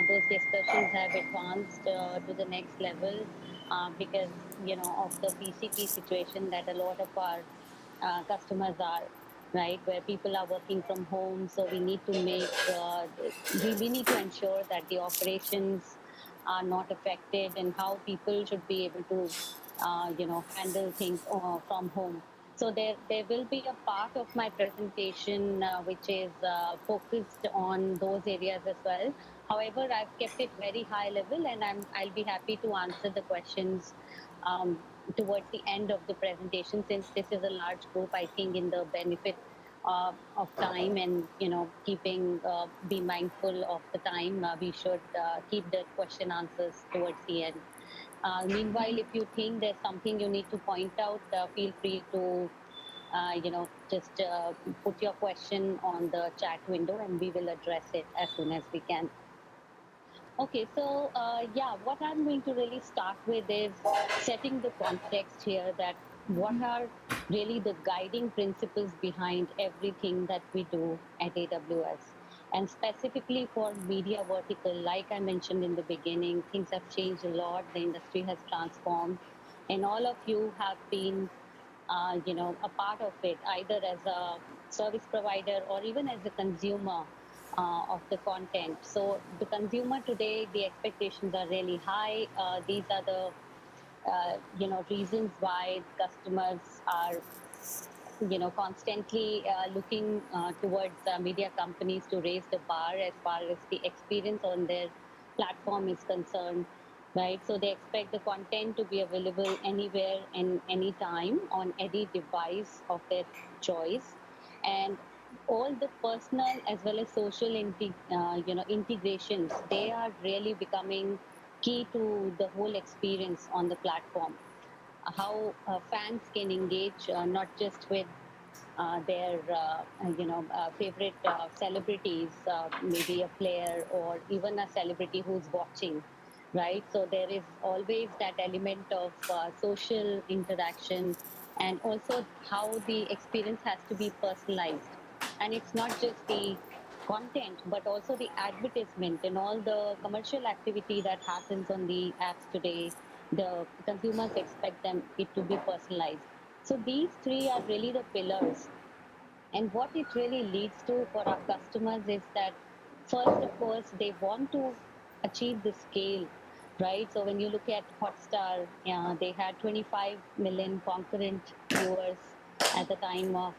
those discussions have advanced to the next level because, of the BCP situation that a lot of our customers are, right, where people are working from home. So we need to we need to ensure that the operations are not affected and how people should be able to, handle things from home. So there will be a part of my presentation which is focused on those areas as well. However, I've kept it very high level, and I'll be happy to answer the questions um, towards the end of the presentation, since this is a large group. I think in the benefit of time and keeping be mindful of the time, we should keep the question answers towards the end. Meanwhile, if you think there's something you need to point out, feel free to just put your question on the chat window and we will address it as soon as we can. Okay, so yeah, what I'm going to really start with is setting the context here, that what are really the guiding principles behind everything that we do at AWS. And specifically for media vertical, like I mentioned in the beginning, things have changed a lot. The industry has transformed, and all of you have been, a part of it, either as a service provider or even as a consumer of the content. So the consumer today, the expectations are really high. These are the reasons why customers are constantly looking towards media companies to raise the bar as far as the experience on their platform is concerned, right? So they expect the content to be available anywhere and anytime on any device of their choice, and all the personal as well as social integrations, they are really becoming key to the whole experience on the platform. How fans can engage not just with their favorite celebrities, maybe a player or even a celebrity who's watching, right? So there is always that element of social interaction, and also how the experience has to be personalized. And it's not just the content, but also the advertisement and all the commercial activity that happens on the apps today. The consumers expect them it to be personalized. So these three are really the pillars. And what it really leads to for our customers is that, first, of course, they want to achieve the scale, right? So when you look at Hotstar, they had 25 million concurrent viewers at the time of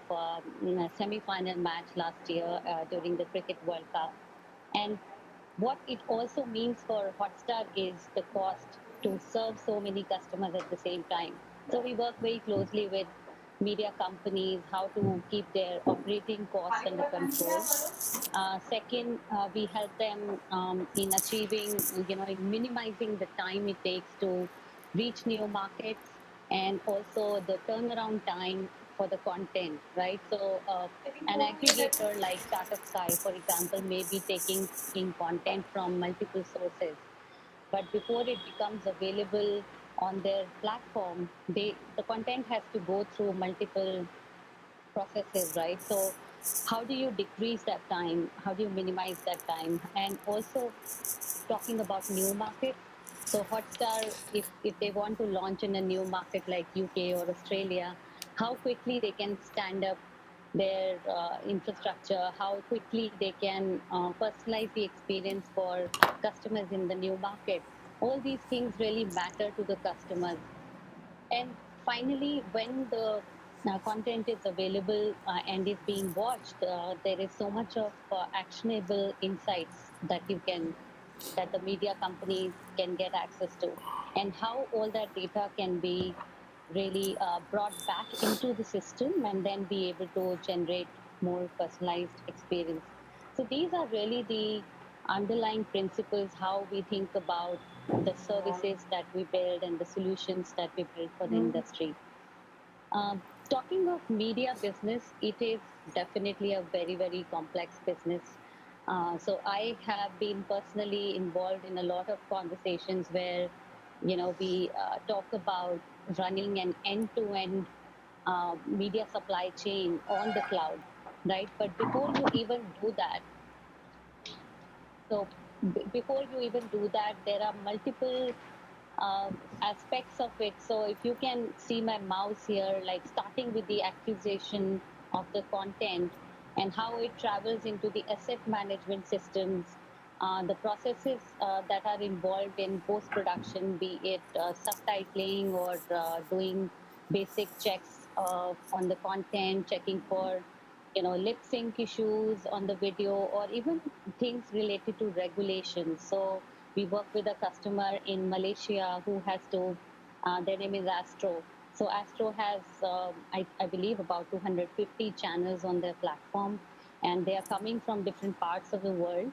semi-final match last year during the Cricket World Cup. And what it also means for Hotstar is the cost to serve so many customers at the same time. So we work very closely with media companies, how to keep their operating costs under control. Second, we help them in achieving, in minimizing the time it takes to reach new markets, and also the turnaround time for the content, right? So an aggregator like Tata Sky, for example, may be taking in content from multiple sources, but before it becomes available on their platform, the content has to go through multiple processes, right? So how do you decrease that time? How do you minimize that time? And also talking about new markets. So Hotstar, if they want to launch in a new market like UK or Australia, how quickly they can stand up their infrastructure, how quickly they can personalize the experience for customers in the new market. All these things really matter to the customers. And finally, when the content is available and is being watched, there is so much of actionable insights that the media companies can get access to, and how all that data can be really brought back into the system and then be able to generate more personalized experience. So these are really the underlying principles, how we think about the services that we build and the solutions that we build for the industry. Um, Talking of media business, it is definitely a very, very complex business. So I have been personally involved in a lot of conversations where, we talk about running an end-to-end media supply chain on the cloud, right? But before you even do that, so before you even do that, there are multiple uh, aspects of it. So if you can see my mouse here, like starting with the acquisition of the content and how it travels into the asset management systems, the processes that are involved in post production, be it subtitling or doing basic checks on the content, checking for lip sync issues on the video, or even things related to regulations. So we work with a customer in Malaysia who has to, their name is Astro. So Astro has, I believe, about 250 channels on their platform, and they are coming from different parts of the world.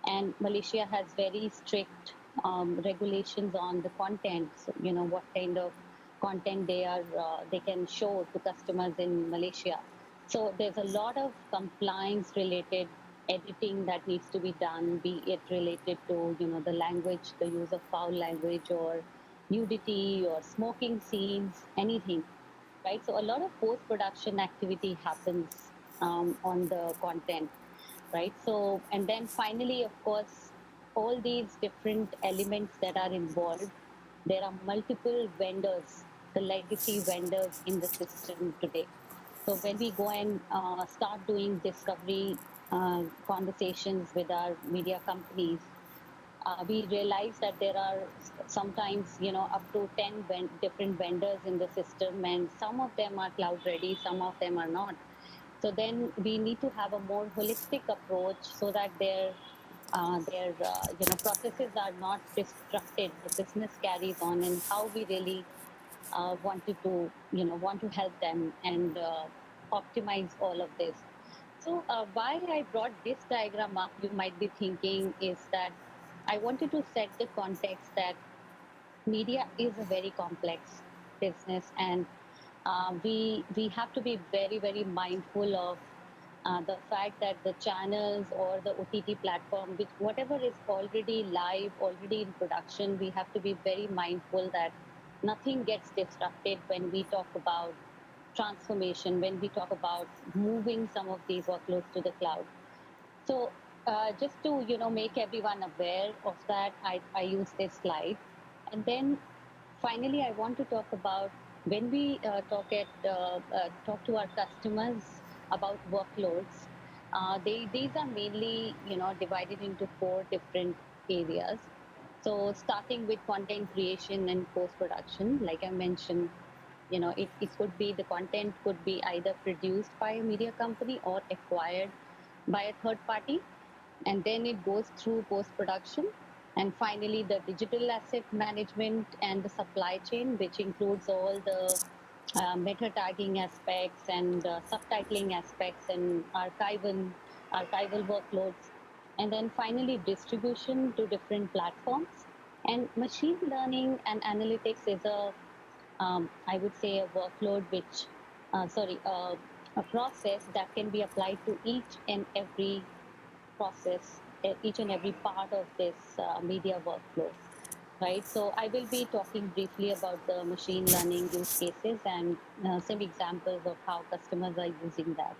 And Malaysia has very strict regulations on the content. So, what kind of content they can show to customers in Malaysia. So there's a lot of compliance related editing that needs to be done, be it related to the language, the use of foul language or nudity or smoking scenes, anything, right? So a lot of post production activity happens on the content, right? So and then finally, of course, all these different elements that are involved, there are multiple vendors, the legacy vendors in the system today. So when we go and start doing discovery conversations with our media companies, we realize that there are sometimes, up to 10 different vendors in the system, and some of them are cloud ready, some of them are not. So then we need to have a more holistic approach so that their processes are not disrupted, the business carries on, and how we really want to help them and optimize all of this. So why I brought this diagram up, you might be thinking, is that I wanted to set the context that media is a very complex business, and we have to be very, very mindful of the fact that the channels or the OTT platform, which whatever is already live, already in production, we have to be very mindful that nothing gets disrupted when we talk about transformation, when we talk about moving some of these workloads to the cloud. So just to make everyone aware of that, I use this slide, and then finally I want to talk about when we talk to our customers about workloads. These are mainly divided into four different areas. So starting with content creation and post production, like I mentioned, it could be, the content could be either produced by a media company or acquired by a third party, and then it goes through post production, and finally the digital asset management and the supply chain, which includes all the meta tagging aspects and subtitling aspects and archival workloads, and then finally distribution to different platforms. And machine learning and analytics is I would say, a workload which, a process that can be applied to each and every process, each and every part of this media workflow, right? So I will be talking briefly about the machine learning use cases and some examples of how customers are using that.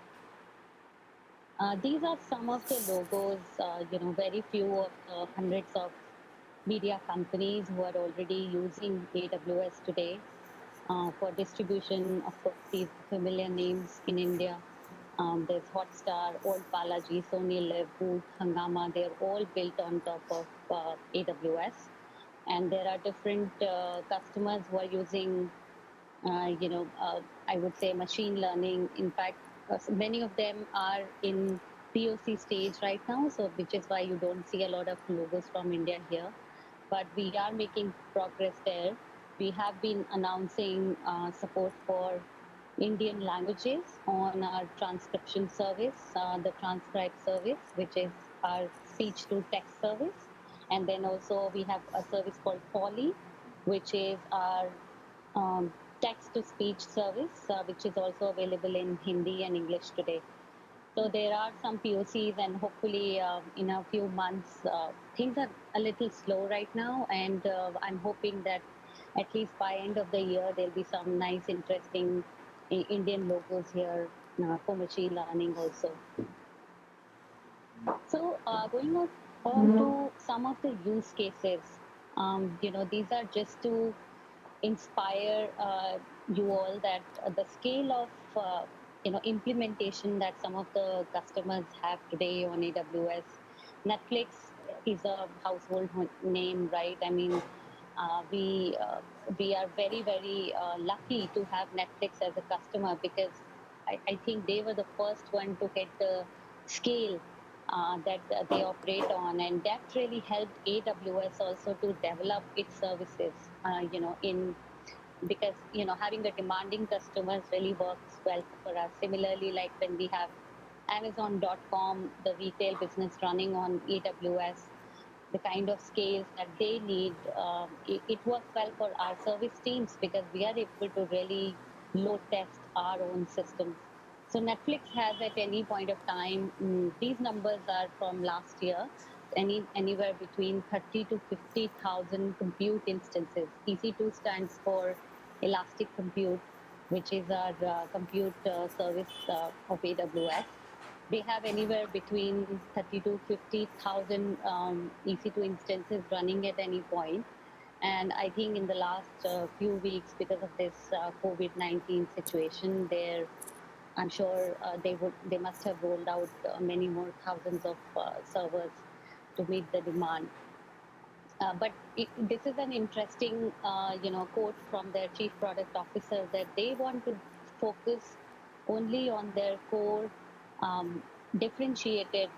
These are some of the logos, very few of the hundreds of media companies who are already using AWS today for distribution. Of course, these familiar names in India. There's Hotstar, Old Balaji, Sony Live, Voot, Hangama. They're all built on top of AWS. And there are different customers who are using, I would say, machine learning. In fact, many of them are in POC stage right now, so which is why you don't see a lot of logos from India here. But we are making progress there. We have been announcing support for Indian languages on our transcription service, the Transcribe service, which is our speech to text service. And then also we have a service called Polly, which is our um, text to speech service, which is also available in Hindi and English today. So there are some POCs, and hopefully in a few months, things are a little slow right now, and I'm hoping that at least by end of the year there'll be some nice, interesting Indian logos here for machine learning also. So going on. or to some of the use cases. These are just to inspire you all that the scale of implementation that some of the customers have today on AWS. Netflix is a household name, right? I mean, we are very very lucky to have Netflix as a customer because I think they were the first one to hit the scale that they operate on, and that really helped AWS also to develop its services. In because having the demanding customers really works well for us. Similarly, like when we have Amazon.com, the retail business running on AWS, the kind of scales that they need, it works well for our service teams because we are able to really load test our own systems. So Netflix has at any point of time, these numbers are from last year, anywhere between 30 to 50,000 compute instances. EC2 stands for Elastic Compute, which is our compute service of AWS. They have anywhere between 30 to 50,000 EC2 instances running at any point. And I think in the last few weeks, because of this COVID-19 situation, I'm sure they must have rolled out many more thousands of servers to meet the demand. But this is an interesting, quote from their chief product officer that they want to focus only on their core differentiated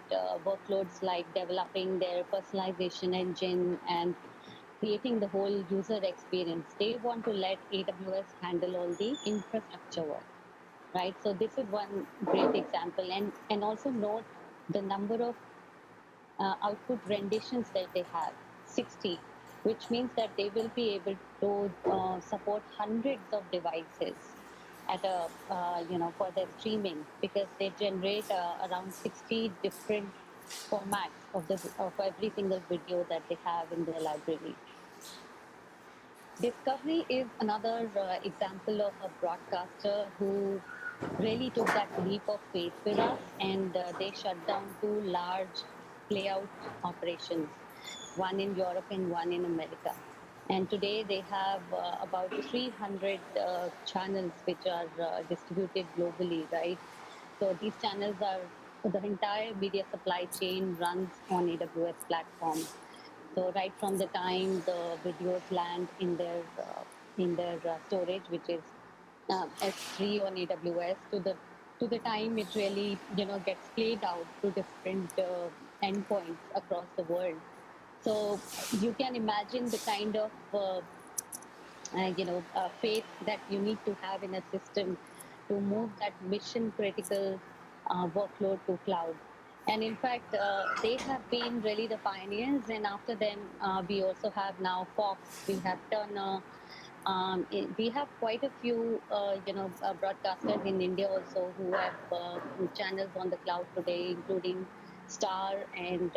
workloads like developing their personalization engine and creating the whole user experience. They want to let AWS handle all the infrastructure work, right? So this is one great example, and also note the number of output renditions that they have, 60, which means that they will be able to support hundreds of devices at a for their streaming, because they generate around 60 different formats of every single video that they have in their library. Discovery is another example of a broadcaster who really took that leap of faith with us, and they shut down two large playout operations, one in Europe and one in America. And today they have about 300 channels which are distributed globally, right? So these channels are, the entire media supply chain runs on AWS platform. So right from the time the videos land in their storage, which is S3 on AWS, to the time it really gets played out to different endpoints across the world. So you can imagine the kind of faith that you need to have in a system to move that mission critical workload to cloud. And in fact, they have been really the pioneers. And after them, we also have now Fox, we have Turner, we have quite a few, broadcasters in India also who have channels on the cloud today, including Star, and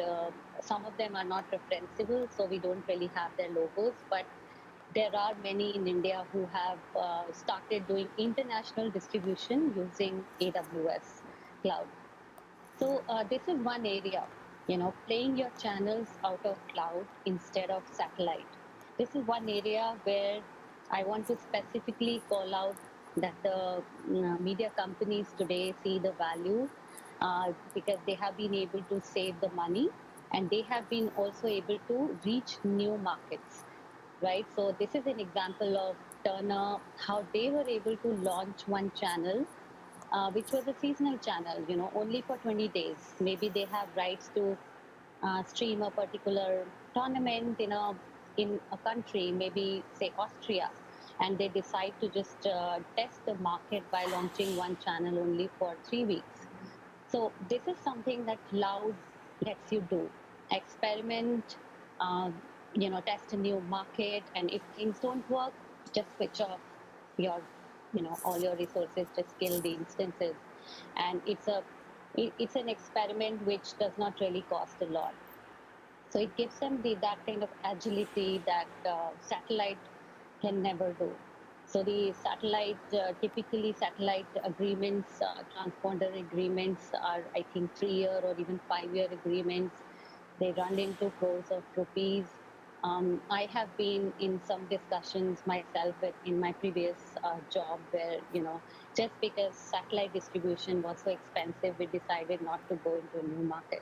some of them are not referenceable, so we don't really have their logos. But there are many in India who have started doing international distribution using AWS cloud. So this is one area, playing your channels out of cloud instead of satellite. This is one area where I want to specifically call out that the media companies today see the value because they have been able to save the money, and they have been also able to reach new markets, right? So this is an example of Turner, how they were able to launch one channel, which was a seasonal channel, only for 20 days. Maybe they have rights to stream a particular tournament in a country, maybe say Austria, and they decide to just test the market by launching one channel only for 3 weeks. So this is something that cloud lets you do. Experiment, test a new market, and if things don't work, just switch off your, all your resources, just kill the instances. And it's an experiment which does not really cost a lot. So it gives them that kind of agility that satellite can never do. So the satellite, typically satellite agreements, transponder agreements are, I think, 3-year or even 5-year agreements. They run into crores of rupees. I have been in some discussions myself in my previous job where, just because satellite distribution was so expensive, we decided not to go into a new market.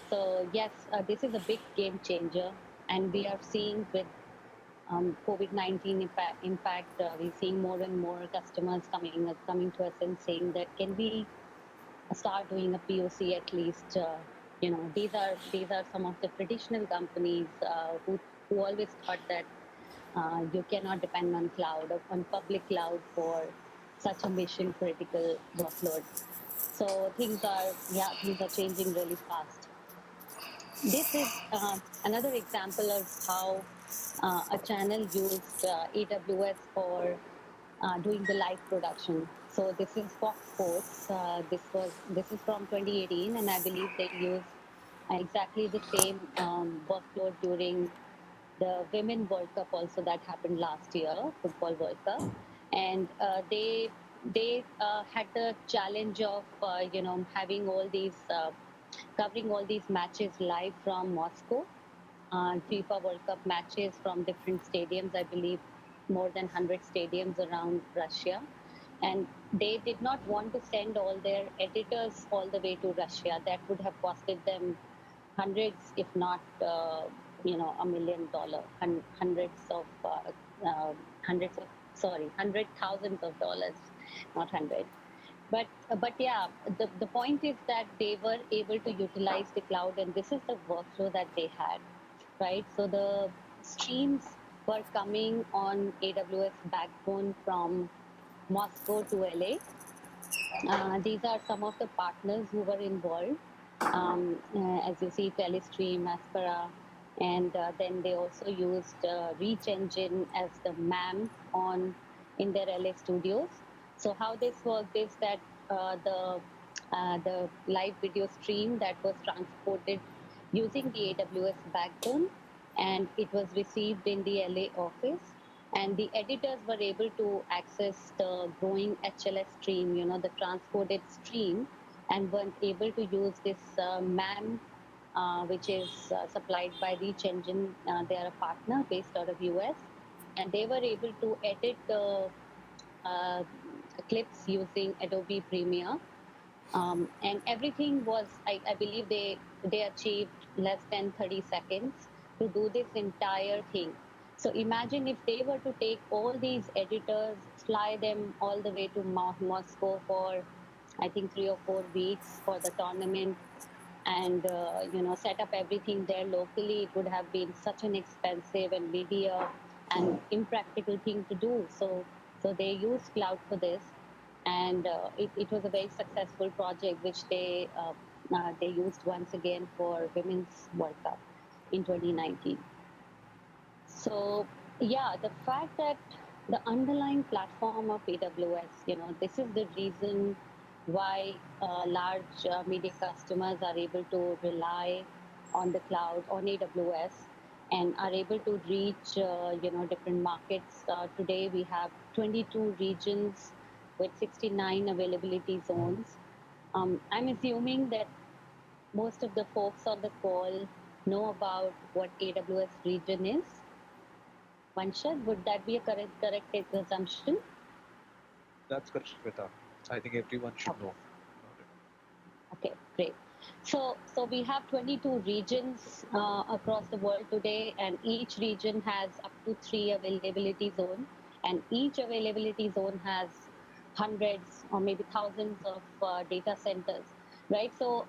So yes, this is a big game changer, and we are seeing with COVID-19 impact, we're seeing more and more customers coming to us and saying that can we start doing a POC at least. These are some of the traditional companies who always thought that you cannot depend on cloud or on public cloud for such a mission critical workload. So things are changing really fast. This is another example of how a channel used AWS for doing the live production. So this is Fox Sports. This is from 2018, and I believe they used exactly the same workload during the Women World Cup also that happened last year, Football World Cup, and they had the challenge of having all these covering all these matches live from Moscow, FIFA World Cup matches from different stadiums. I believe more than 100 stadiums around Russia. And they did not want to send all their editors all the way to Russia. That would have costed them hundreds, if not, $1 million, hundred thousands of dollars, not hundred. But yeah, the point is that they were able to utilize the cloud, and this is the workflow that they had, right? So the streams were coming on AWS backbone from Moscow to LA. These are some of the partners who were involved. As you see, Telestream, Aspera, and then they also used Reach Engine as the MAM on in their LA studios. So how this worked is that the live video stream that was transported using the AWS backbone, and it was received in the LA office, and the editors were able to access the growing HLS stream, the transported stream, and were able to use this MAM, which is supplied by Reach Engine. They are a partner based out of US, and they were able to edit the uh, clips using Adobe Premiere. And everything was, I believe they achieved less than 30 seconds to do this entire thing. So imagine if they were to take all these editors, fly them all the way to Moscow for, I think, 3 or 4 weeks for the tournament, and set up everything there locally. It would have been such an expensive and media and impractical thing to do. So they used cloud for this, and it was a very successful project, which they used once again for Women's World Cup in 2019. So yeah, the fact that the underlying platform of AWS, this is the reason why large media customers are able to rely on the cloud, on AWS, and are able to reach, different markets. Today we have 22 regions with 69 availability zones. I'm assuming that most of the folks on the call know about what AWS region is. Vanshad, would that be a correct assumption? That's correct, Shweta. I think everyone should Okay. know. Okay, great. So we have 22 regions across the world today, and each region has up to 3 availability zones, and each availability zone has hundreds or maybe thousands of data centers, right? So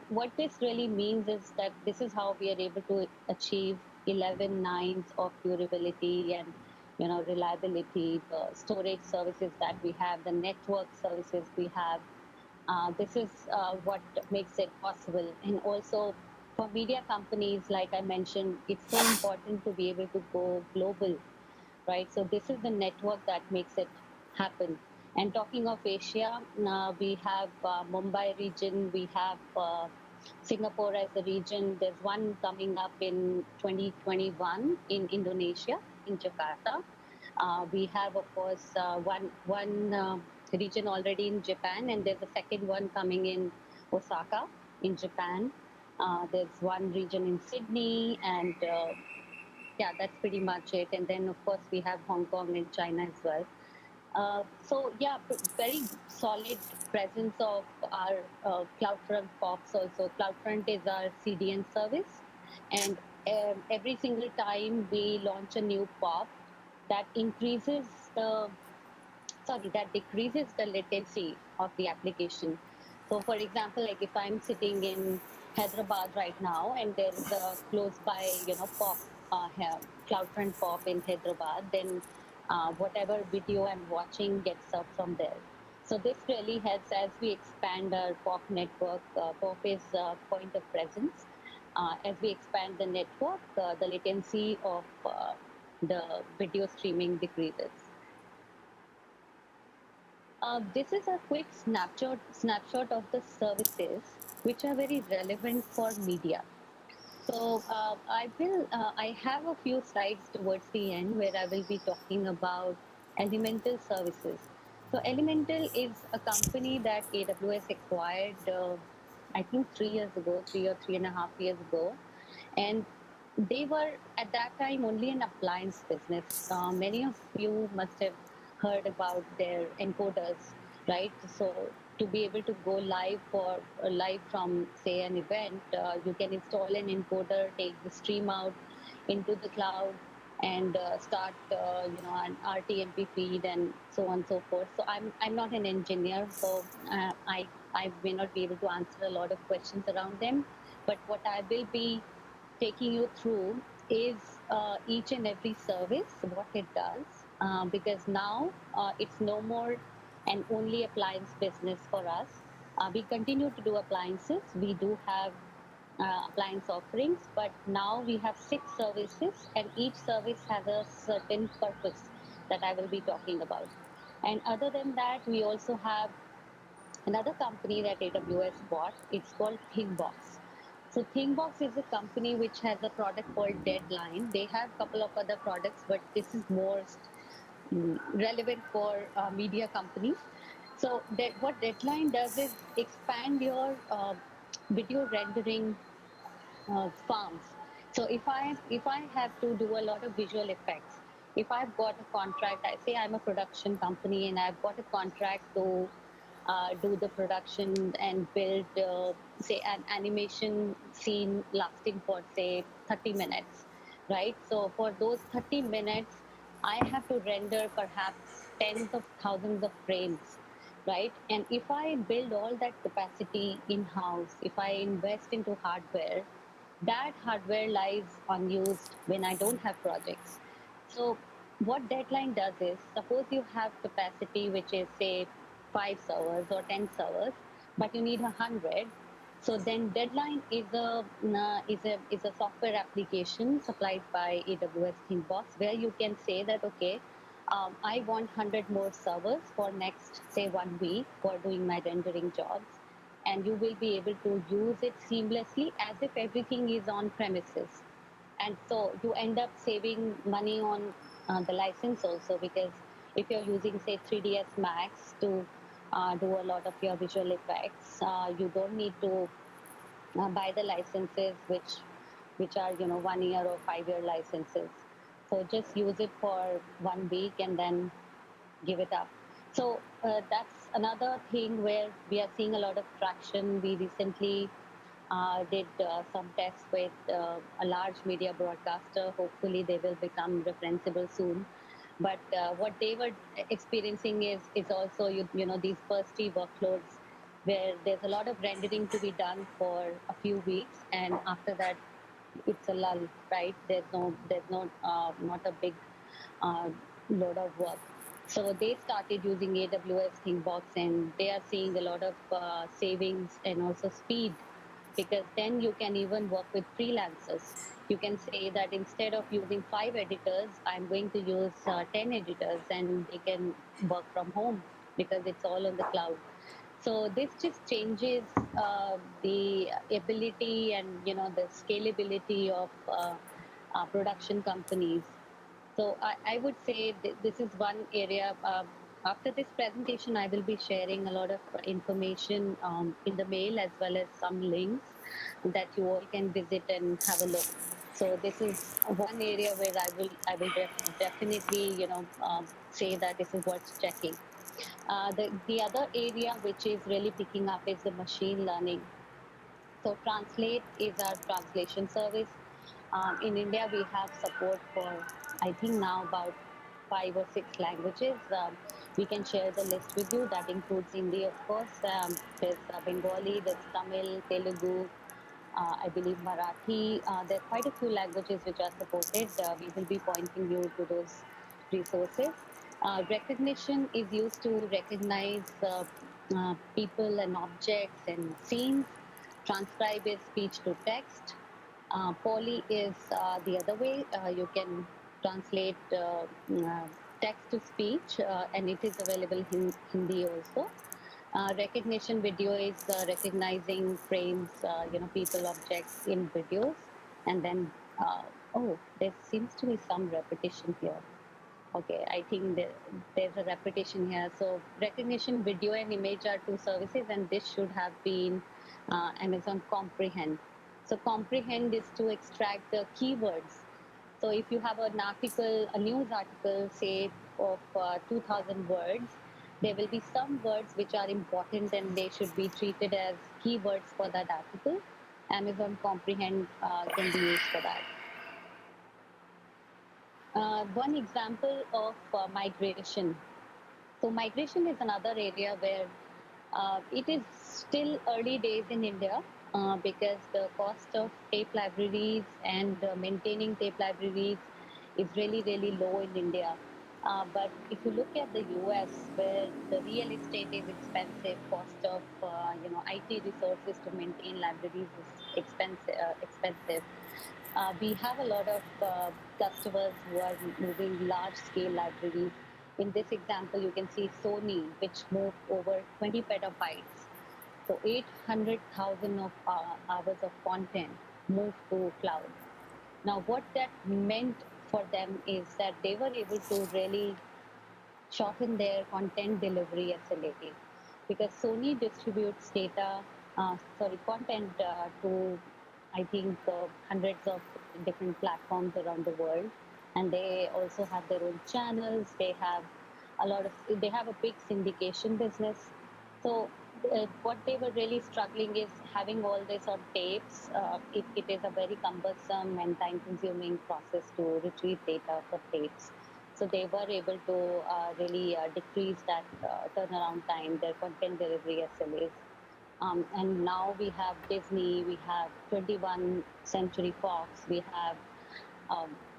what this really means is that this is how we are able to achieve 11 nines of durability and reliability, the storage services that we have, the network services we have. This is what makes it possible. And also for media companies, like I mentioned, it's so important to be able to go global, right? So this is the network that makes it happen. And talking of Asia, we have Mumbai region, we have Singapore as a region. There's one coming up in 2021 in Indonesia, in Jakarta. We have, of course, one region already in Japan, and there's a second one coming in Osaka, in Japan. There's one region in Sydney, and yeah, that's pretty much it. And then, of course, we have Hong Kong and China as well. So yeah, very solid presence of our CloudFront POPs also. CloudFront is our CDN service, and every single time we launch a new POP, that increases the that decreases the latency of the application. So for example, like if I'm sitting in Hyderabad right now and there is a close by, POP, here, CloudFront POP in Hyderabad, then whatever video I'm watching gets served from there. So this really helps as we expand our POP network. POP is point of presence. As we expand the network, the latency of the video streaming decreases. This is a quick snapshot of the services which are very relevant for media. So I have a few slides towards the end where I will be talking about Elemental Services. So Elemental is a company that AWS acquired, I think 3 years ago, 3 or 3.5 years ago, and they were at that time only an appliance business. Many of you must have heard about their encoders, right? So to be able to go live for live from say an event, you can install an encoder, take the stream out into the cloud, and start an RTMP feed and so on and so forth. So I'm not an engineer, so I may not be able to answer a lot of questions around them. But what I will be taking you through is each and every service, what it does, because now it's no more an only appliance business for us. We continue to do appliances. We do have appliance offerings, but now we have 6 services, and each service has a certain purpose that I will be talking about. And other than that, we also have another company that AWS bought. It's called ThingBox. So ThingBox is a company which has a product called Deadline. They have a couple of other products, but this is more relevant for media companies. So what Deadline does is expand your video rendering farms. So if I have to do a lot of visual effects, if I've got a contract, I say I'm a production company and I've got a contract to do the production and build, say, an animation scene lasting for, say, 30 minutes, right? So for those 30 minutes, I have to render perhaps tens of thousands of frames, right? And if I build all that capacity in house, if I invest into hardware, that hardware lies unused when I don't have projects. So what Deadline does is, suppose you have capacity which is say 5 servers or 10 servers, but you need 100. So then Deadline is a software application supplied by AWS ThinkBox, where you can say that, okay, I want 100 more servers for next say 1 week for doing my rendering jobs, and you will be able to use it seamlessly as if everything is on premises. And so you end up saving money on the license also, because if you're using say 3ds Max to do a lot of your visual effects, you don't need to buy the licenses which are 1 year or 5 year licenses. So just use it for 1 week and then give it up. So that's another thing where we are seeing a lot of traction. We recently did some tests with a large media broadcaster. Hopefully, they will become referenceable soon. But what they were experiencing is also these bursty workloads where there's a lot of rendering to be done for a few weeks, and after that, it's a lull, right? There's not a big uh, load of work. So they started using AWS ThinkBox, and they are seeing a lot of savings and also speed, because then you can even work with freelancers. You can say that instead of using 5 editors, I'm going to use 10 editors, and they can work from home because it's all on the cloud. So this just changes the ability and the scalability of production companies. So I would say this is one area. After this presentation, I will be sharing a lot of information in the mail as well as some links that you all can visit and have a look. So this is one area where I will definitely say that this is worth checking. The other area which is really picking up is the machine learning. So Translate is our translation service. In India, we have support for, I think now about 5 or 6 languages. We can share the list with you. That includes Hindi, of course. There's Bengali, there's Tamil, Telugu, I believe Marathi. There are quite a few languages which are supported. We will be pointing you to those resources. Recognition is used to recognize people and objects and scenes. Transcribe is speech to text. Poly is the other way. You can translate text to speech, and it is available in Hindi also. Recognition video is recognizing frames, people, objects in videos, and then oh, there seems to be some repetition here. Okay, I think there's a repetition here. So recognition video and image are two services, and this should have been Amazon Comprehend. So Comprehend is to extract the keywords. So if you have an article, a news article, say of 2000 words, there will be some words which are important and they should be treated as keywords for that article. Amazon Comprehend can be used for that. One example of migration. So migration is another area where it is still early days in India because the cost of tape libraries and maintaining tape libraries is really, really low in India. But if you look at the US, where the real estate is expensive, cost of IT resources to maintain libraries is expensive. We have a lot of customers who are moving large-scale libraries. In this example, you can see Sony, which moved over 20 petabytes. So 800,000 of hours of content moved to cloud. Now, what that meant for them is that they were able to really shorten their content delivery SLA because Sony distributes content to, I think, hundreds of different platforms around the world, and they also have their own channels. They have a big syndication business. So what they were really struggling is having all this on tapes. It is a very cumbersome and time-consuming process to retrieve data for tapes. So they were able to really decrease that turnaround time, their content delivery SLAs. And now we have Disney, we have 21 Century Fox, we have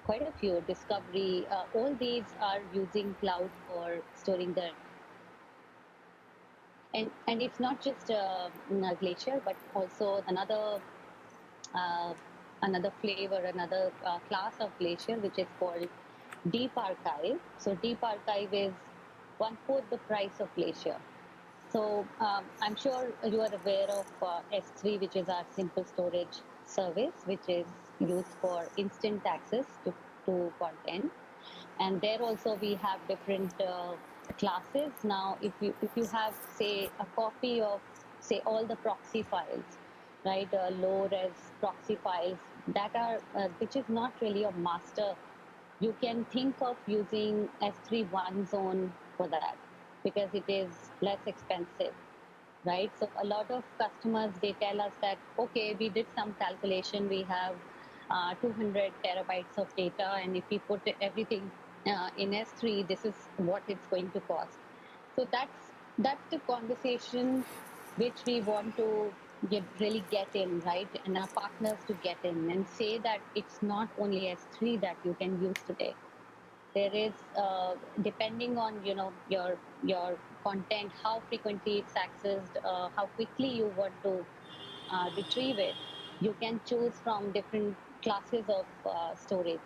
quite a few, Discovery. All these are using cloud for storing their. And it's not just Glacier, but also uh, another flavor, another class of Glacier, which is called Deep Archive. So Deep Archive is one-fourth the price of Glacier. So I'm sure you are aware of S3, which is our simple storage service, which is used for instant access to content. And there also we have different classes. Now, if you have, say, a copy of, say, all the proxy files, right, low res proxy files that are which is not really a master, you can think of using S3 one zone for that because it is less expensive, right? So a lot of customers, they tell us that, okay, we did some calculation, we have 200 terabytes of data, and if we put everything in S3, this is what it's going to cost. So that's the conversation which we want to really get in, right? And our partners to get in and say that it's not only S3 that you can use today. There is depending on your content, how frequently it's accessed, how quickly you want to retrieve it. You can choose from different classes of storage.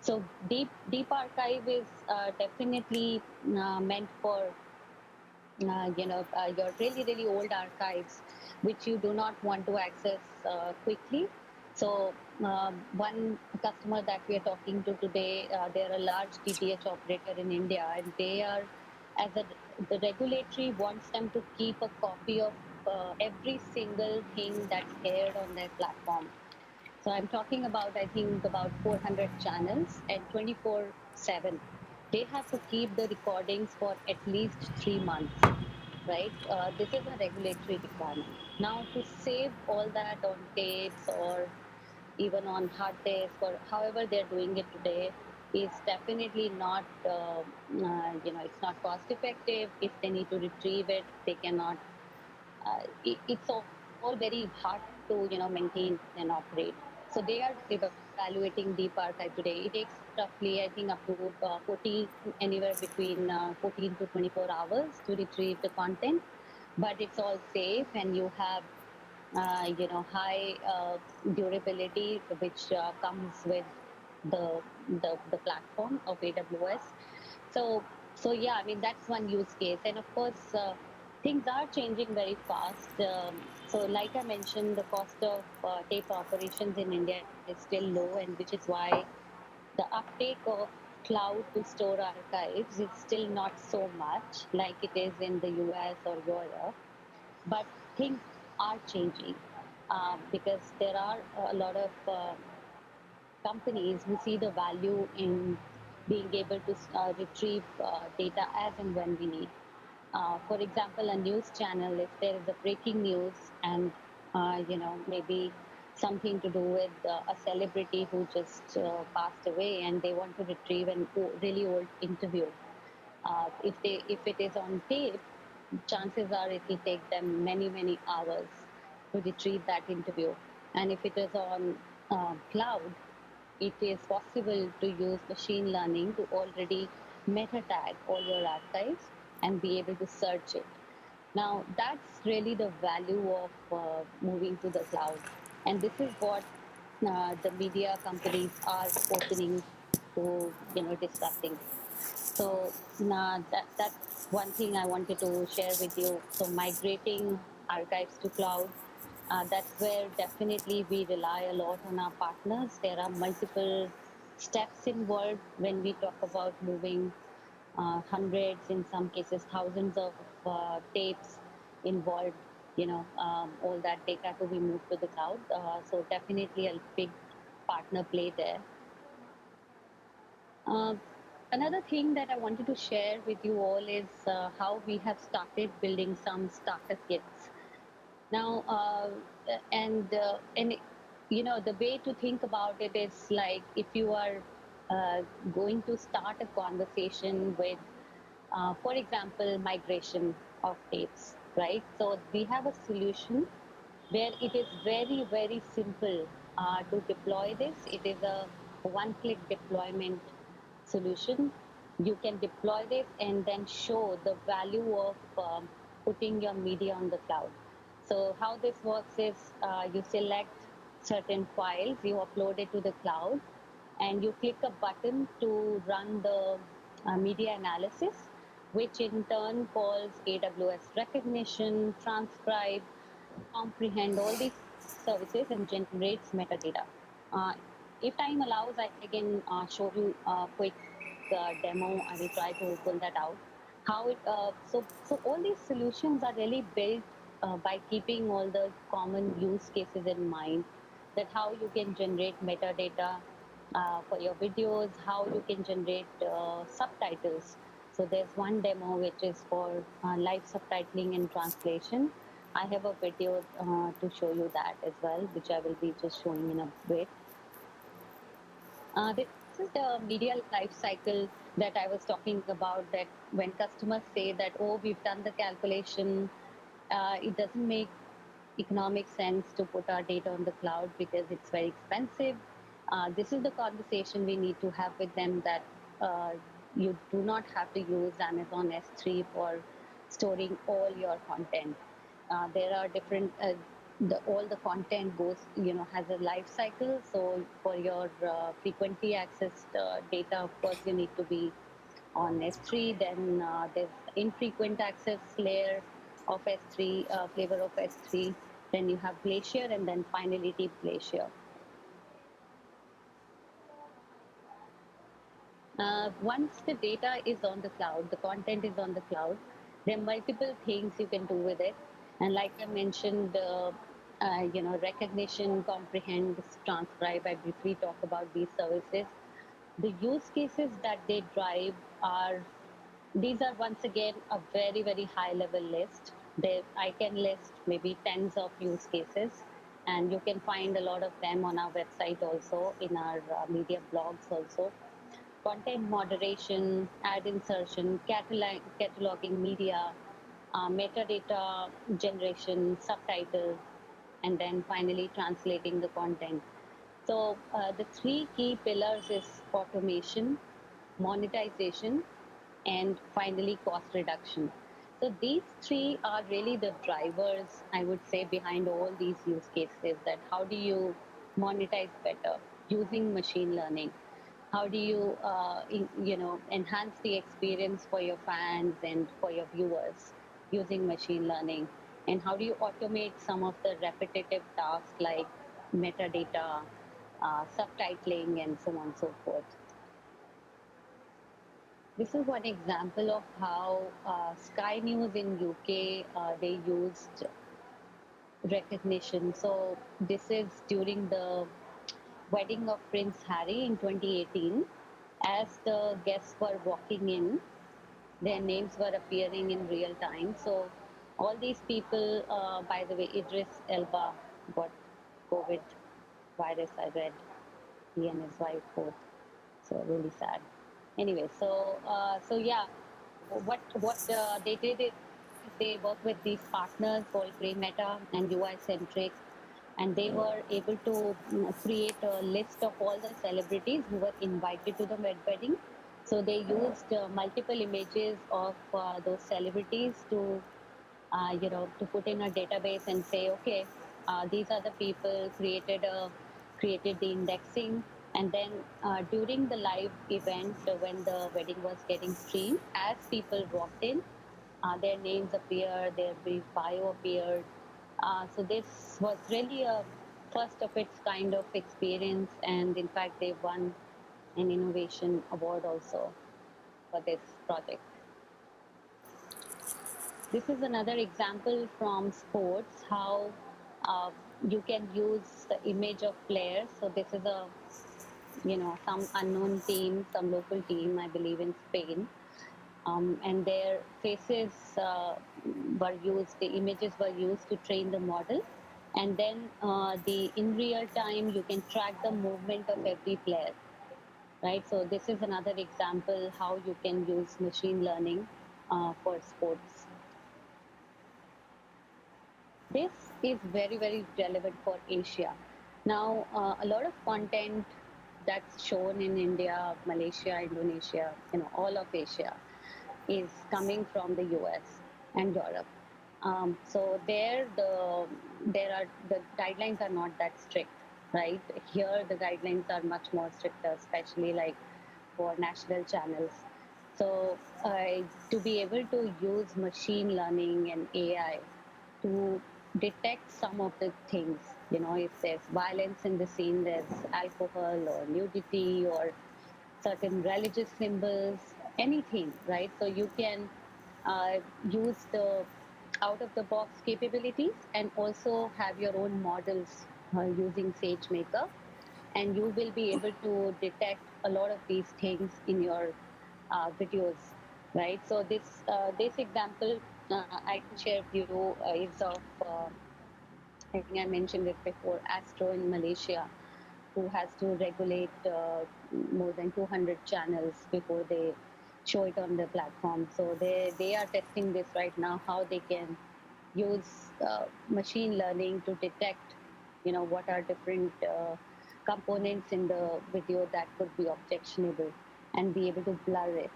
So deep archive is definitely meant for your really old archives which you do not want to access quickly. So one customer that we are talking to today, they're a large DTH operator in India, and they are, the regulatory wants them to keep a copy of every single thing that's aired on their platform. So I'm talking about, I think, about 400 channels and 24/7. They have to keep the recordings for at least 3 months, right? This is a regulatory requirement. Now, to save all that on tapes or even on hard disk or however they're doing it today is definitely not, it's not cost effective. If they need to retrieve it, they cannot. It's all very hard to, maintain and operate. So they are evaluating Deep Archive today. It takes roughly, I think, up to 14, anywhere between 14 to 24 hours to retrieve the content, but it's all safe and you have high durability, which comes with the platform of AWS. So yeah, I mean that's one use case, and of course things are changing very fast. So like I mentioned, the cost of tape operations in India is still low, and which is why the uptake of cloud to store archives is still not so much like it is in the US or Europe, but things are changing because there are a lot of companies who see the value in being able to retrieve data as and when we need. For example, a news channel, if there is a breaking news and maybe something to do with a celebrity who just passed away and they want to retrieve an really old interview, if it is on tape, chances are it will take them many hours to retrieve that interview. And if it is on cloud, it is possible to use machine learning to already meta tag all your archives and be able to search it. Now, that's really the value of moving to the cloud. And this is what the media companies are opening to, discussing. So that's one thing I wanted to share with you. So migrating archives to cloud, that's where definitely we rely a lot on our partners. There are multiple steps involved when we talk about moving hundreds, in some cases thousands of tapes involved. All that data to be moved to the cloud. So definitely a big partner play there. Uh, Another thing that I wanted to share with you all is how we have started building some starter kits. Now, and the way to think about it is like if you are uh, going to start a conversation with, for example, migration of tapes, right? So we have a solution where it is very simple to deploy this. It is a one-click deployment solution. You can deploy this and then show the value of putting your media on the cloud. So how this works is you select certain files, you upload it to the cloud, and you click a button to run the media analysis, which in turn calls AWS Rekognition, transcribe, comprehend all these services and generates metadata. Uh, if time allows, I can show you a quick demo. I will try to pull that out. How it so all these solutions are really built by keeping all the common use cases in mind. That how you can generate metadata for your videos, how you can generate subtitles. So there's one demo which is for live subtitling and translation. I have a video to show you that as well, which I will be just showing in a bit. This is the media life cycle that I was talking about, that when customers say that, oh, we've done the calculation, it doesn't make economic sense to put our data on the cloud because it's very expensive. This is the conversation we need to have with them, that uh, you do not have to use Amazon S3 for storing all your content. There are different, all the content goes, has a life cycle. So for your frequently accessed data, of course, you need to be on S3. Then there's infrequent access layer of S3, flavor of S3. Then you have Glacier, and then finally Deep Glacier. Once the data is on the cloud, the content is on the cloud, There are multiple things you can do with it, and like I mentioned, recognition, comprehend, transcribe. I briefly talk about these services. The use cases that they drive are, these are once again a very, very high level list. I can list maybe tens of use cases, and you can find a lot of them on our website also, in our media blogs also. Content moderation, ad insertion, cataloging media, metadata generation, subtitles, and then finally translating the content. So the three key pillars is automation, monetization, and finally cost reduction. So these three are really the drivers, I would say, behind all these use cases. That how do you monetize better using machine learning? How do you enhance the experience for your fans and for your viewers using machine learning? And how do you automate some of the repetitive tasks like metadata, subtitling, and so on and so forth? This is one example of how Sky News in UK, they used recognition. So this is during the wedding of Prince Harry in 2018. As the guests were walking in, their names were appearing in real time. So all these people, by the way, Idris Elba got COVID virus, I read. He and his wife both. So really sad. Anyway, so yeah, what they did is they worked with these partners called Meta and UI Centric, and they were able to create a list of all the celebrities who were invited to the wedding. So they used multiple images of those celebrities to to put in a database and say, okay, these are the people, created the indexing, and then during the live event, when the wedding was getting streamed, as people walked in, their names appeared, their brief bio appeared. So this was really a first of its kind of experience, and in fact, they won an innovation award also for this project. This is another example from sports, how uh, you can use the image of players. So this is a, some unknown team, some local team, I believe in Spain. And their faces were used, the images were used to train the model. And then in real time, you can track the movement of every player, right? So this is another example how you can use machine learning for sports. This is very, very relevant for Asia. Now, a lot of content that's shown in India, Malaysia, Indonesia, all of Asia is coming from the US and Europe. So the guidelines are not that strict, right? Here the guidelines are much more stricter, especially like for national channels. So to be able to use machine learning and AI to detect some of the things, if there's violence in the scene, there's alcohol or nudity or certain religious symbols, anything, right? So you can use the out of the box capabilities and also have your own models using SageMaker, and you will be able to detect a lot of these things in your videos, right? So this example I can share with you is of I think I mentioned it before, Astro in Malaysia, who has to regulate more than 200 channels before they show it on the platform. So they are testing this right now, how they can use machine learning to detect, what are different components in the video that could be objectionable and be able to blur it.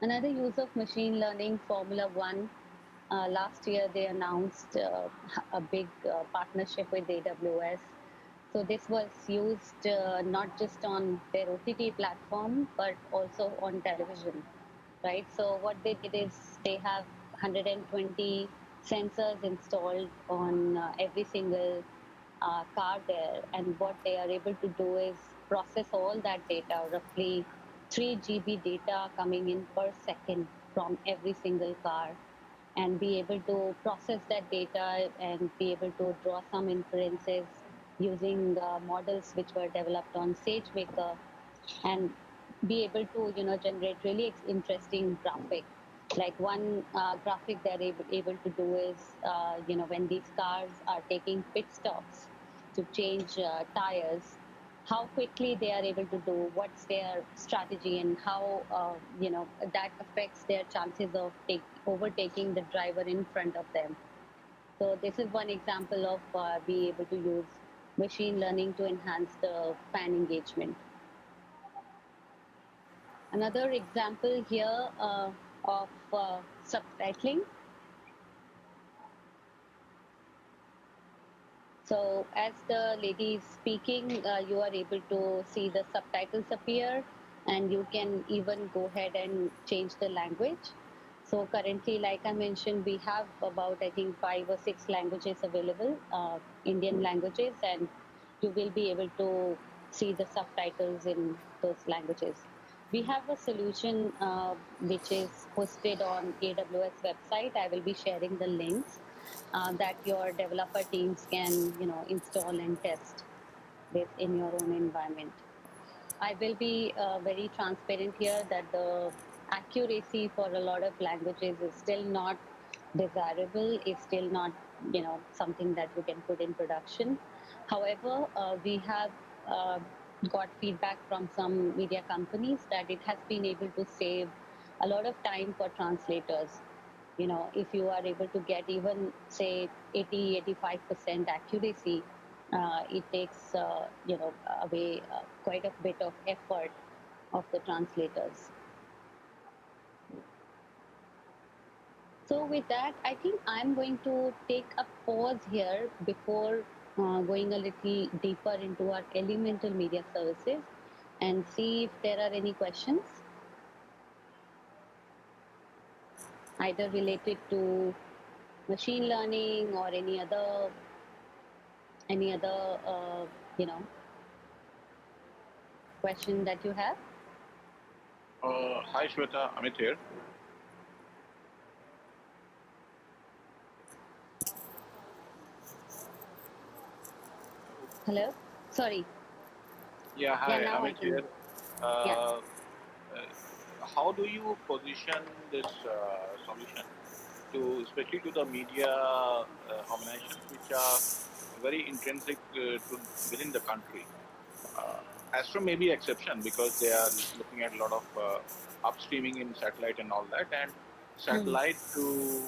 Another use of machine learning, Formula One. Last year, they announced a big partnership with AWS. So this was used not just on their OTT platform, but also on television, right? So what they did is they have 120 sensors installed on every single car there, and what they are able to do is process all that data, roughly 3 GB data coming in per second. from every single car and be able to process that data and be able to draw some inferences using models which were developed on SageMaker and be able to generate really interesting graphic. Like one graphic they're able to do is when these cars are taking pit stops to change tires, how quickly they are able to do, what's their strategy, and how that affects their chances of overtaking the driver in front of them. So this is one example of being able to use machine learning to enhance the fan engagement. Another example here of subtitling. So as the lady is speaking, you are able to see the subtitles appear, and you can even go ahead and change the language. So currently, like I mentioned, we have about, I think, 5 or 6 languages available, Indian languages, and you will be able to see the subtitles in those languages. We have a solution which is hosted on AWS website. I will be sharing the links that your developer teams can install and test this in your own environment. I will be very transparent here that the accuracy for a lot of languages is still not desirable, is still not something that you can put in production. However, we have uh, got feedback from some media companies that it has been able to save a lot of time for translators. If you are able to get even say 80-85% accuracy, it takes away quite a bit of effort of the translators. So with that, I think I'm going to take a pause here before going a little deeper into our elemental media services and see if there are any questions either related to machine learning or any other you know question that you have. Hi Shweta, Amit here. Hello, sorry. Yeah, hi, Now I Amit can. here. Yeah. How do you position this solution to, especially to the media organizations which are very intrinsic to within the country? Astro may be exception because they are looking at a lot of upstreaming in satellite and all that, and satellite to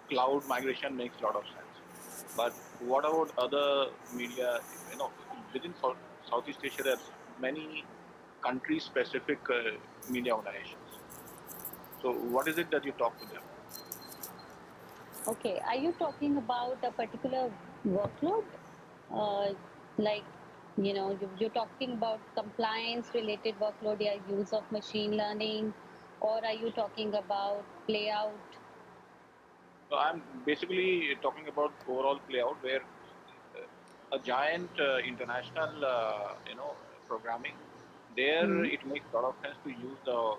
cloud migration makes a lot of sense. But what about other media? Within Southeast Asia, there's many country-specific media organizations. So, what is it that you talk to them? Okay, are you talking about a particular workload? Like, you're talking about compliance related workload, yeah, use of machine learning, or are you talking about playout? So, I'm basically talking about overall playout where a giant international, programming. There, it makes a lot of sense to use the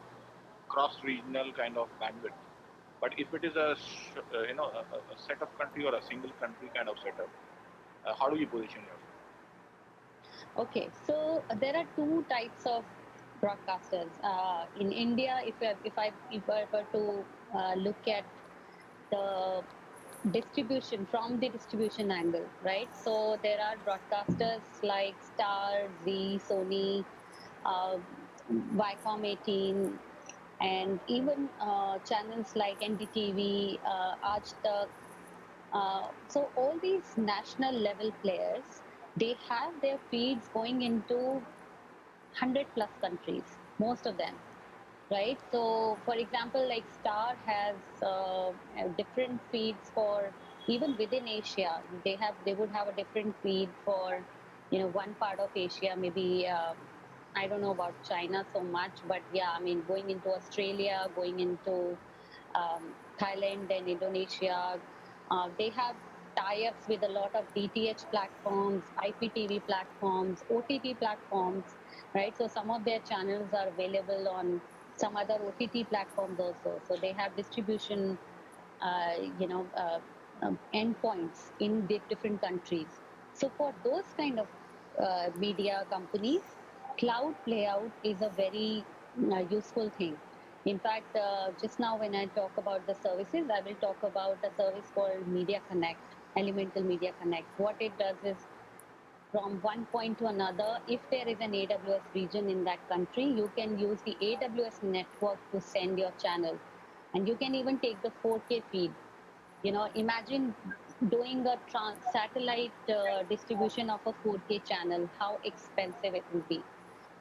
cross-regional kind of bandwidth. But if it is a set of country or a single country kind of setup, how do you position yourself? Okay, so there are two types of broadcasters. In India, if I were to look at the distribution from the distribution angle, right? So there are broadcasters like Star, Z, Sony, uh, Viacom 18, and even channels like NDTV, Aaj Tak. So all these national level players, they have their feeds going into 100 plus countries, most of them, right? So, for example, like Star has different feeds for even within Asia. They would have a different feed for one part of Asia. Maybe I don't know about China so much, but yeah, I mean going into Australia, going into Thailand and Indonesia, they have tie-ups with a lot of DTH platforms, IPTV platforms, OTT platforms, right? So some of their channels are available on some other OTT platforms also. So they have distribution, endpoints in the different countries. So for those kind of media companies, cloud playout is a very useful thing. In fact, just now when I talk about the services, I will talk about a service called Media Connect, Elemental Media Connect. What it does is from one point to another, if there is an AWS region in that country, you can use the AWS network to send your channel. And you can even take the 4K feed. Imagine doing a satellite distribution of a 4K channel, how expensive it will be.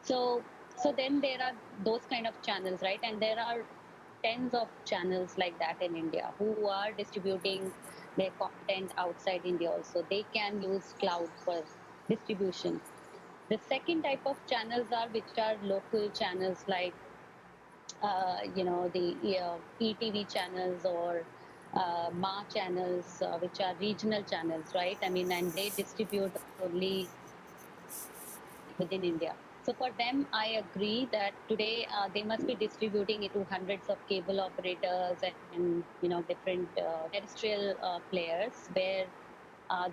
So, so then there are those kind of channels, right? And there are tens of channels like that in India who are distributing their content outside India also. They can use cloud for distribution. The second type of channels are which are local channels like the ETV channels or Ma channels, which are regional channels, right? I mean, and they distribute only within India. So for them, I agree that today they must be distributing it to hundreds of cable operators and different terrestrial players where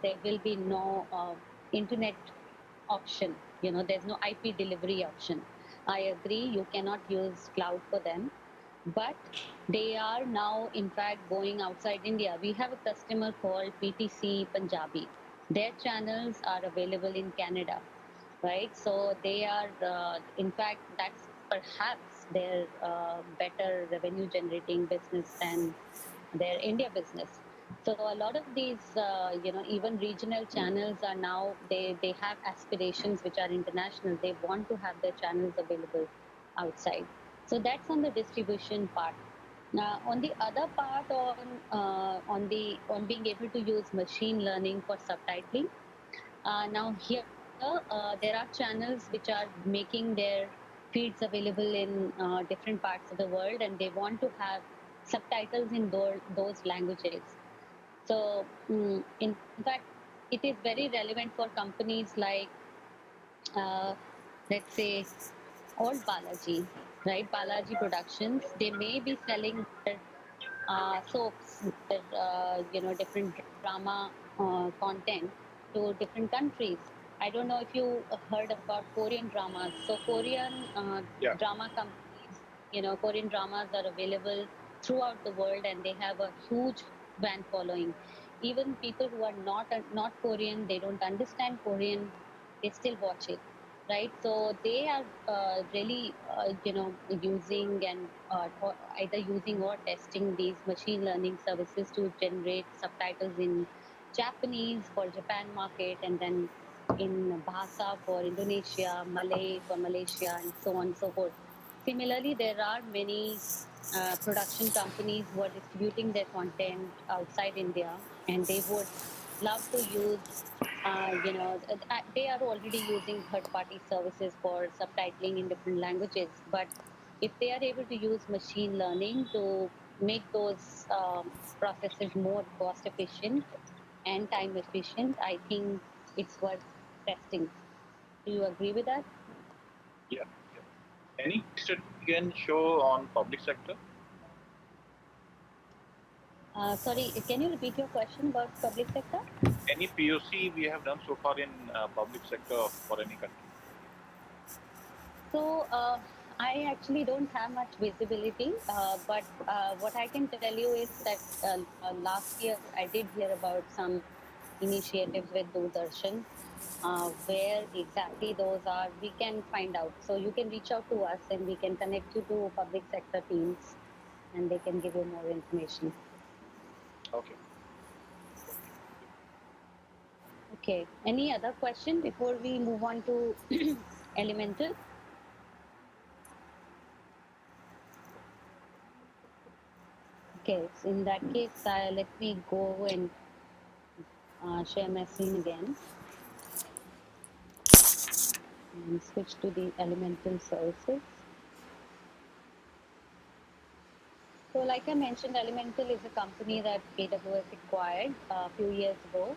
there will be no internet option. There's no IP delivery option. I agree, you cannot use cloud for them, but they are now, in fact, going outside India. We have a customer called PTC Punjabi. Their channels are available in Canada, right? So they are, in fact, that's perhaps their better revenue generating business than their India business. So a lot of these, even regional channels are now, they have aspirations which are international. They want to have their channels available outside. So that's on the distribution part. Now, on the other part, on being able to use machine learning for subtitling, now here there are channels which are making their feeds available in different parts of the world, and they want to have subtitles in those languages. So, in fact, it is very relevant for companies like, let's say, old Balaji, right? Balaji Productions. They may be selling their soaps, their, different drama content to different countries. I don't know if you heard about Korean dramas. So Korean Yeah. drama companies, Korean dramas are available throughout the world, and they have a huge fan following. Even people who are not Korean, they don't understand Korean, they still watch it, right? So they are really, using and either using or testing these machine learning services to generate subtitles in Japanese for Japan market, and then in Bahasa for Indonesia, Malay for Malaysia, and so on and so forth. Similarly, there are many production companies who are distributing their content outside India, and they would love to use, they are already using third-party services for subtitling in different languages. But if they are able to use machine learning to make those processes more cost efficient and time efficient, I think it's worth testing. Do you agree with that? Yeah. Any study you can show on public sector? Sorry, can you repeat your question about public sector? Any POC we have done so far in public sector for any country? So I actually don't have much visibility, but what I can tell you is that last year I did hear about some initiatives with Doordarshan. Where exactly those are, we can find out. So you can reach out to us, and we can connect you to public sector teams, and they can give you more information. Okay. Okay. Any other question before we move on to Elemental? Okay. So in that case, let me go and share my screen again and switch to the Elemental services. So like I mentioned, Elemental is a company that AWS acquired a few years ago,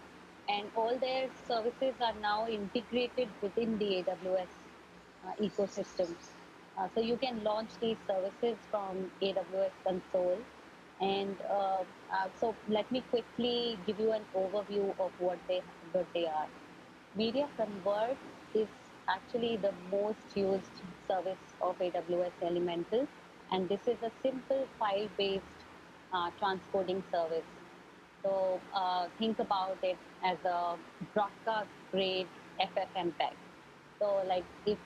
and all their services are now integrated within the AWS ecosystem. So you can launch these services from AWS console. And so let me quickly give you an overview of what they are. Media Convert is actually the most used service of AWS Elemental, and this is a simple file-based transcoding service. So think about it as a broadcast-grade FFmpeg. So like if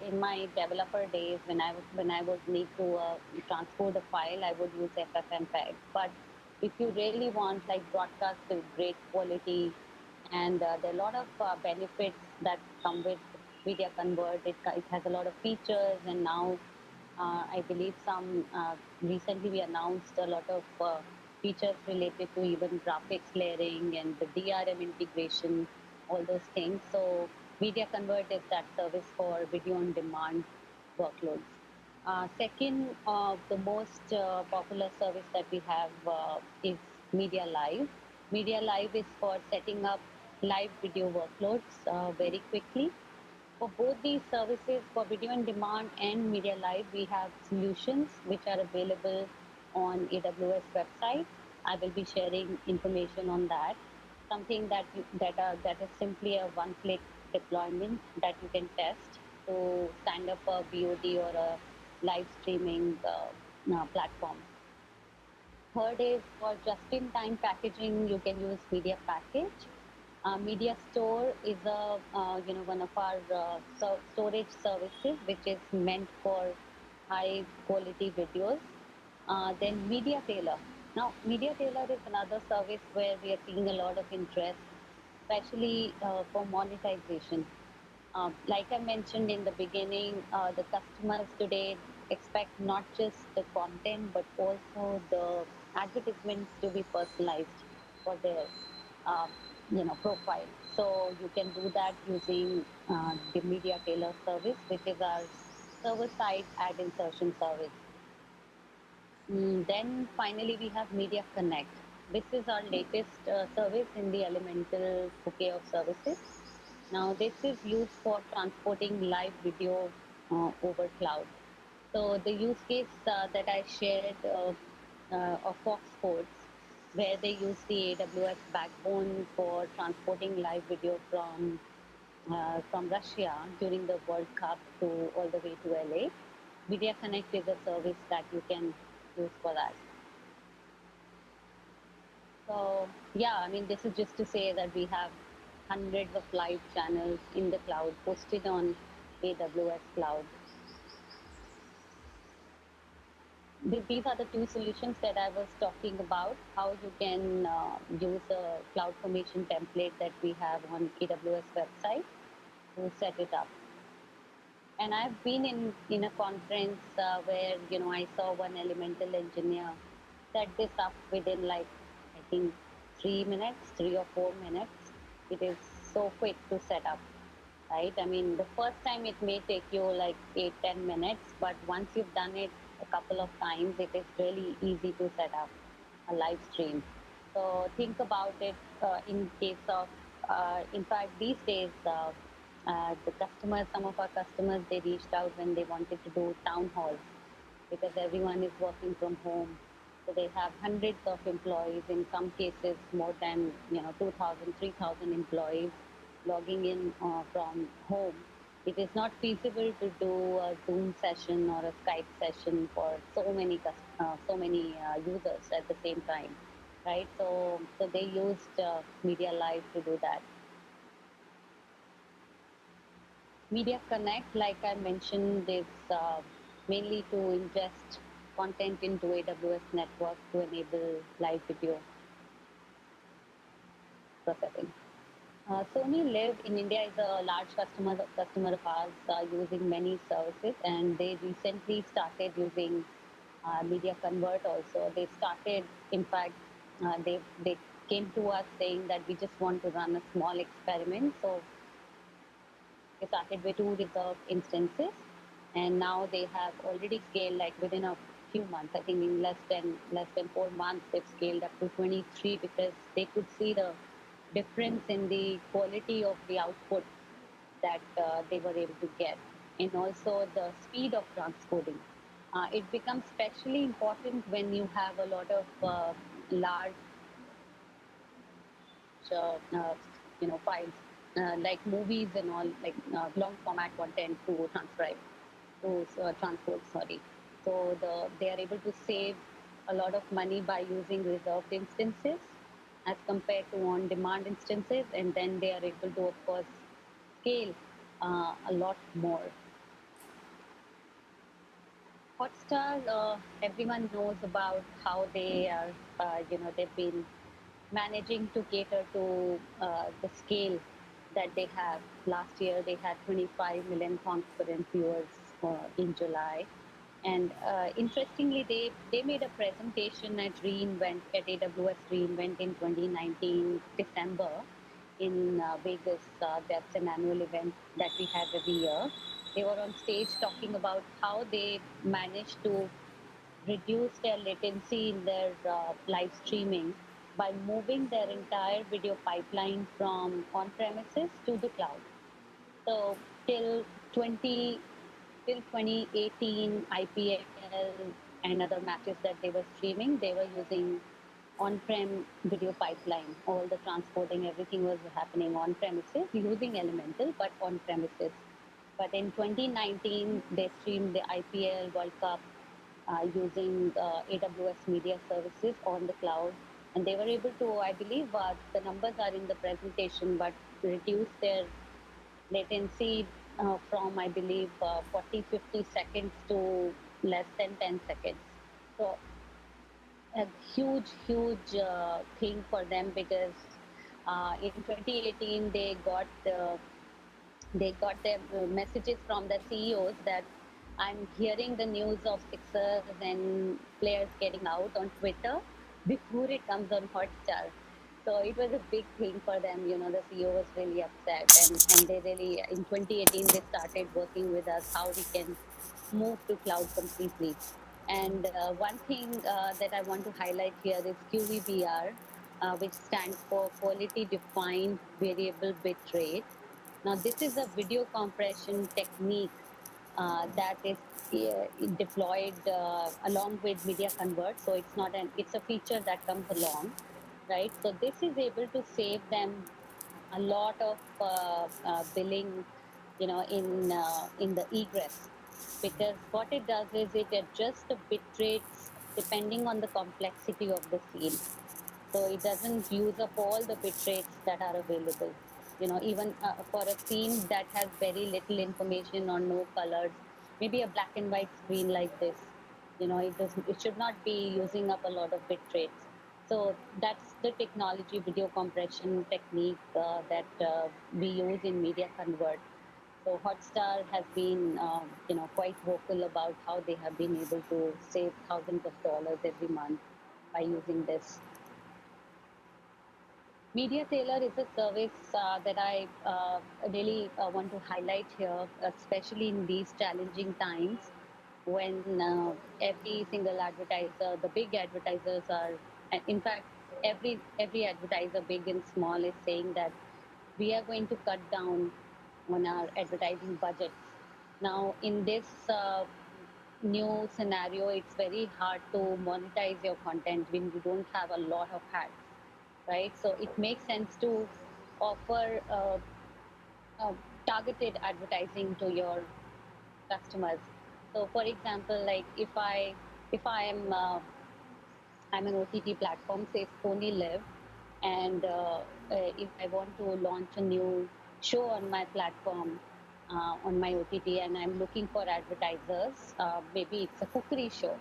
in my developer days when I would need to transport a file, I would use FFmpeg. But if you really want like broadcast with great quality, and there are a lot of benefits that come with Media Convert. It has a lot of features, and now I believe some recently we announced a lot of features related to even graphics layering and the DRM integration, all those things. So Media Convert is that service for video on demand workloads. Second, the most popular service that we have is Media Live. Media Live is for setting up live video workloads very quickly. For both these services, for video on demand and Media Live, we have solutions which are available on AWS website. I will be sharing information on that. Something that is simply a one-click deployment that you can test to stand up a VOD or a live streaming platform. Third is for just-in-time packaging, you can use Media Package. Media Store is a one of our storage services which is meant for high quality videos. Then Media Tailor. Now Media Tailor is another service where we are seeing a lot of interest, especially for monetization. Like I mentioned in the beginning, the customers today expect not just the content but also the advertisements to be personalized for their uh, profile. So you can do that using the Media Tailor service, which is our server-side ad insertion service. Then finally we have Media Connect. This is our latest service in the Elemental bouquet of services. Now, this is used for transporting live video over cloud. So the use case that I shared of Fox Sports, where they use the AWS backbone for transporting live video from Russia during the World Cup to all the way to LA. Media Connect is a service that you can use for that. So yeah, I mean, this is just to say that we have hundreds of live channels in the cloud hosted on AWS cloud. These are the two solutions that I was talking about, how you can use a CloudFormation template that we have on AWS website to set it up. And I've been in a conference where, I saw one Elemental engineer set this up within like, I think 3 minutes, 3 or 4 minutes. It is so quick to set up, right? I mean, the first time it may take you like 8, 10 minutes, but once you've done it a couple of times, it is really easy to set up a live stream. So think about it in case of, in fact, these days, the customers, some of our customers, they reached out when they wanted to do town halls because everyone is working from home. So they have hundreds of employees, in some cases more than 2,000, 3,000 employees logging in from home. It is not feasible to do a Zoom session or a Skype session for so many users at the same time, right? So they used Media Live to do that. Media Connect, like I mentioned, is mainly to ingest content into AWS network to enable live video processing. Sony Live in India is a large customer of ours using many services, and they recently started using Media Convert also. They started, in fact, they came to us saying that we just want to run a small experiment. So they started with 2 reserved instances, and now they have already scaled like within a few months. I think in less than 4 months they've scaled up to 23 because they could see the difference in the quality of the output that they were able to get. and also the speed of transcoding. It becomes especially important when you have a lot of large, uh, uh, files like movies and all, like long format content to transcribe, to transport. Sorry. So they are able to save a lot of money by using reserved instances as compared to on-demand instances, and then they are able to, of course, scale a lot more. Hotstar, everyone knows about how they are, they've been managing to cater to the scale that they have. Last year, they had 25 million concurrent viewers in July. And interestingly, they made a presentation at reInvent, at AWS reInvent in 2019 December in Vegas. That's an annual event that we have every year. They were on stage talking about how they managed to reduce their latency in their live streaming by moving their entire video pipeline from on-premises to the cloud. So till 20 till 2018 IPL and other matches that they were streaming, they were using on-prem video pipeline. All the transporting, everything was happening on premises using Elemental, but on premises. But in 2019, they streamed the IPL World Cup using AWS Media Services on the cloud. And they were able to, I believe, the numbers are in the presentation, but reduce their latency from, I believe, 40, 50 seconds to less than 10 seconds. So a huge thing for them, because in 2018 they got their messages from the CEOs that I'm hearing the news of Sixers and players getting out on Twitter before it comes on Hotstar. So it was a big thing for them. The CEO was really upset, and they really, in 2018, they started working with us how we can move to cloud completely. And one thing that I want to highlight here is QVBR, which stands for Quality Defined Variable Bit Rate. Now, this is a video compression technique that is deployed along with Media Convert. So it's a feature that comes along, right? So this is able to save them a lot of billing, in the egress, because what it does is it adjusts the bit rates depending on the complexity of the scene. So it doesn't use up all the bit rates that are available. Even for a scene that has very little information or no colors, maybe a black and white screen like this, it should not be using up a lot of bit rates. So that's the technology, video compression technique that we use in Media Convert. So Hotstar has been, quite vocal about how they have been able to save thousands of dollars every month by using this. Media Tailor is a service that I really want to highlight here, especially in these challenging times when every single advertiser, the big advertisers are, in fact, every advertiser, big and small, is saying that we are going to cut down on our advertising budgets. Now, in this new scenario, it's very hard to monetize your content when you don't have a lot of ads, right? So it makes sense to offer uh, targeted advertising to your customers. So, for example, like if I am I'm an OTT platform, say Sony Live, and if I want to launch a new show on my platform, on my OTT, and I'm looking for advertisers, maybe it's a cookery show,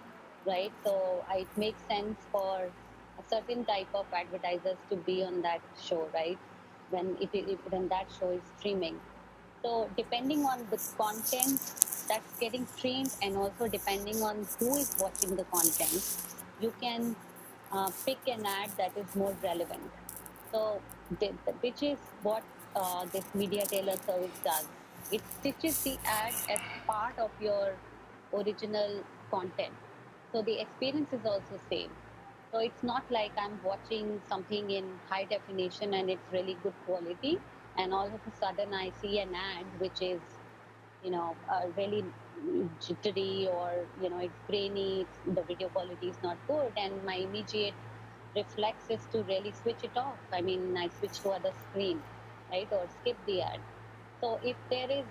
right? So it makes sense for a certain type of advertisers to be on that show, right? When that show is streaming. So depending on the content that's getting streamed, and also depending on who is watching the content, you can pick an ad that is more relevant. So, which is what this Media Tailor service does. It stitches the ad as part of your original content. So the experience is also same. So it's not like I'm watching something in high definition and it's really good quality, and all of a sudden I see an ad which is, really jittery, or it's grainy, the video quality is not good, and my immediate reflex is to really switch it off. I mean, I switch to other screen, right, or skip the ad. So if there is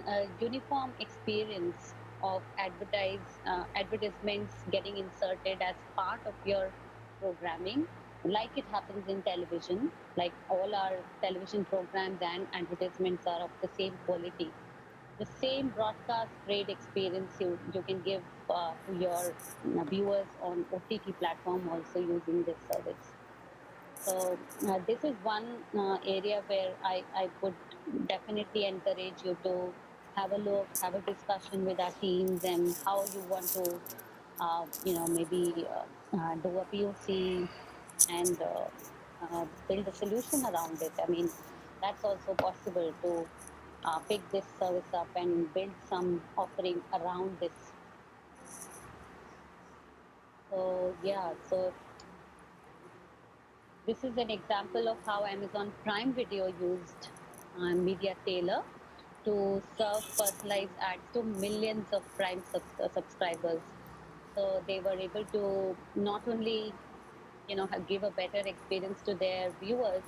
a uniform experience of advertisements getting inserted as part of your programming, like it happens in television, like all our television programs and advertisements are of the same quality, the same broadcast grade experience you can give to your viewers on OTT platform also using this service. So this is one area where I would definitely encourage you to have a look, have a discussion with our teams, and how you want to, maybe do a POC and build a solution around it. I mean, that's also possible to pick this service up and build some offering around this. So yeah, so this is an example of how Amazon Prime Video used Media Tailor to serve personalized ads to millions of Prime subscribers. So they were able to not only give a better experience to their viewers,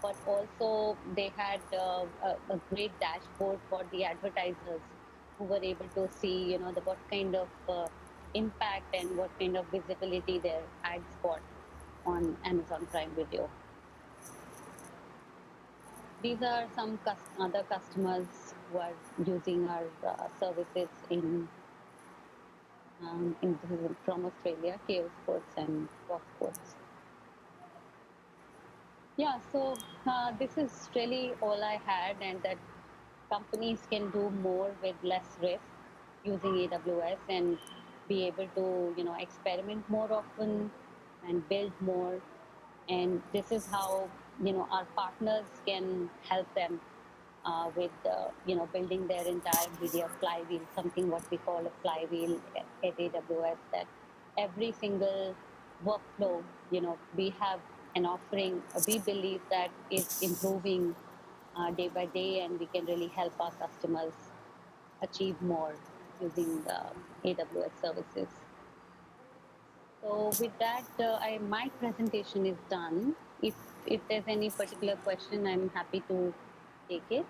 but also they had a great dashboard for the advertisers who were able to see what kind of impact and what kind of visibility their ads got on Amazon Prime Video. These are some other customers who are using our services from Australia, KO Sports and Fox Sports. Yeah, so this is really all I had, and that companies can do more with less risk using AWS and be able to experiment more often and build more. And this is how our partners can help them with building their entire media flywheel, something what we call a flywheel at AWS, that every single workflow we have an offering, we believe that is improving day by day, and we can really help our customers achieve more using AWS services. So with that, my presentation is done. If there's any particular question, I'm happy to take it.